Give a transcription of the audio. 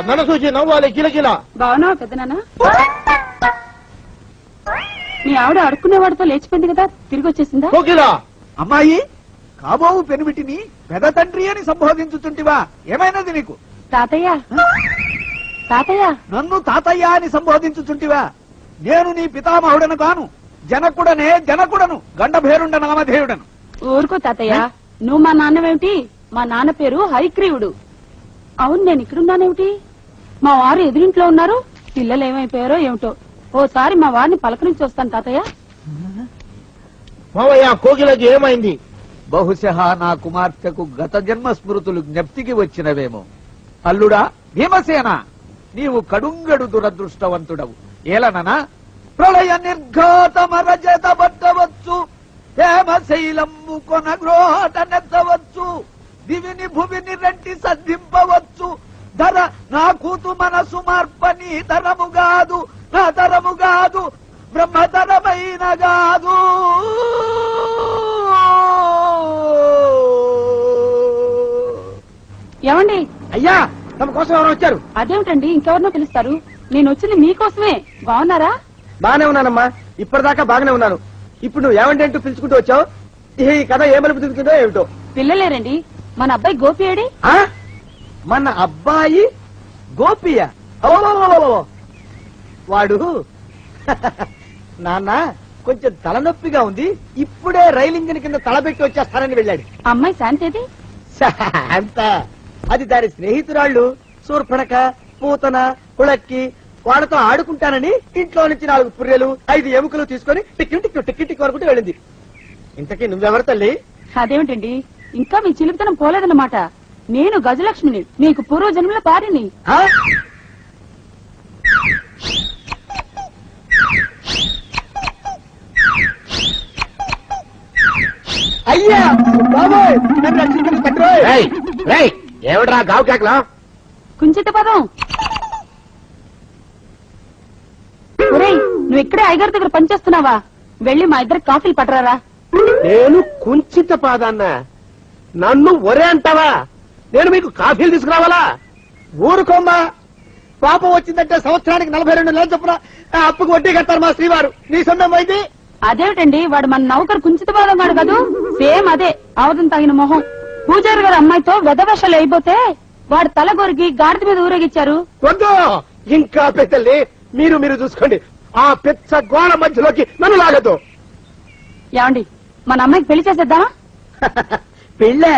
నన్ను చూసి నవ్వాలి కిలకిల. బాగున్నావా పెద్దనాన్న? మీ ఆవిడ అడుక్కునేవాడితో లేచిపోయింది కదా, తిరిగి వచ్చేసిందా? కోకిల అమ్మాయి, కాబోవు పెనుమిటిని పెద తండ్రి అని సంబోధించుతుంటివా? ఏమైనది నీకు? తాతయ్య తాతయ్య నన్ను తాతయ్య అని సంబోధించుతుంటివా? నేను నీ పితామహుడను కాను, జనకుడను, గండభేరుండ నామధేయుడను. ఊరుకో తాతయ్య, నువ్వు మా నాన్నవేమిటి? మా నాన్న పేరు హరిగ్రీవుడు. అవును, నేను ఇక్కడున్నానేమిటి? మా వారు ఎదురింట్లో ఉన్నారు, పిల్లలు ఏమైపోయారో ఏమిటో. ఓసారి మా వారిని పలకరించి వస్తాను తాతయ్య. మావయ్య, కోకిలకి ఏమైంది? బహుశా నా కుమార్తెకు గత జన్మ స్మృతులు జ్ఞప్తికి వచ్చినవేమో. అల్లుడా భీమసేన, నీవు కడుంగడు దురదృష్టవంతుడవు. ఏలననా ప్రళయ నిర్ఘాతమరజతబట్టవచ్చు, హేమశైలమ్ము కొనగ్రోట నెత్తవచ్చు, దివిని భువిని రెంటి సద్దింపవచ్చు. ధర నా కూతు మనసు మార్పని తరముగాదు, నా తరముగాదు, బ్రహ్మతరమైన గాదు. ఏమండి? అయ్యా, తమ కోసం ఎవరు వచ్చారు? అదేమిటండి, ఇంకెవరినో పిలుస్తారు? నేను వచ్చింది మీకోసమే. బాగున్నారా? బాగానే ఉన్నానమ్మా, ఇప్పటిదాకా బాగానే ఉన్నాను. ఇప్పుడు నువ్వు ఏమంటే అంటూ పిలుచుకుంటూ వచ్చావు. ఈ కథ ఏ మలుపు తిరుగుతుందో ఏమిటో. పిల్లలేరండి. మన అబ్బాయి గోపి ఏడి? మన అబ్బాయి గోపియ? వాడు నాన్న కొంచెం తలనొప్పిగా ఉంది, ఇప్పుడే రైలు ఇంజిన్ కింద తలబెట్టి వచ్చేస్తానని వెళ్ళాడు. అమ్మాయి శాంతేది? అంత అది దాని స్నేహితురాళ్ళు శూర్పణక, పూతన, పుళక్కి, వాళ్ళతో ఆడుకుంటానని ఇంట్లో నుంచి 4 పుర్రెలు 5 ఎముకలు తీసుకుని టిక్కి వరకు వెళ్ళింది. ఇంతకీ నువ్వెవరు తల్లి? అదేమిటండి, ఇంకా మీ చిలుపుతనం పోలేదన్నమాట. నేను గజలక్ష్మిని, మీకు పూర్వజన్మల భార్యని. అయ్యా బాబోయ్, నన్ను రక్షించండి తండ్రి. ఏమిట్రా గావు కేకలా? కుంచిత పదం. ఒరేయ్, నువ్వు ఇక్కడే అయ్యగారి దగ్గర పనిచేస్తున్నావా? వెళ్ళి మా ఇద్దరు కాఫీలు పట్టరారా. నేను కుంచిత పాదాన్న, నన్ను ఒరే అంటావా? నేను మీకు కాఫీలు తీసుకురావాలా? ఊరుకోమ్మా, పాపం వచ్చిందంటే సంవత్సరానికి 42 నెలలు చొప్పున అప్పుకు వడ్డీ కట్టారు మా శ్రీవారు. నీ సొంతం అయితే అదేమిటండి, వాడు మన నౌకరు కుంచిత పాదం కాడు కదూ? సేమ్ అదే, అవధం తగిన మొహం. పూజారి గారి అమ్మాయితో వెధవేషాలు అయిపోతే వాడు తల గొరికి గాడిద మీద ఊరేగిచ్చారు. వద్దు, ఇంకా పెద్దల్ని మీరు చూసుకోండి. ఆ పెద్ద గోడ మధ్యలోకి నన్ను లాగదు. ఏమండి, మన అమ్మాయికి పెళ్లి చేసేద్దామా? పెళ్ళే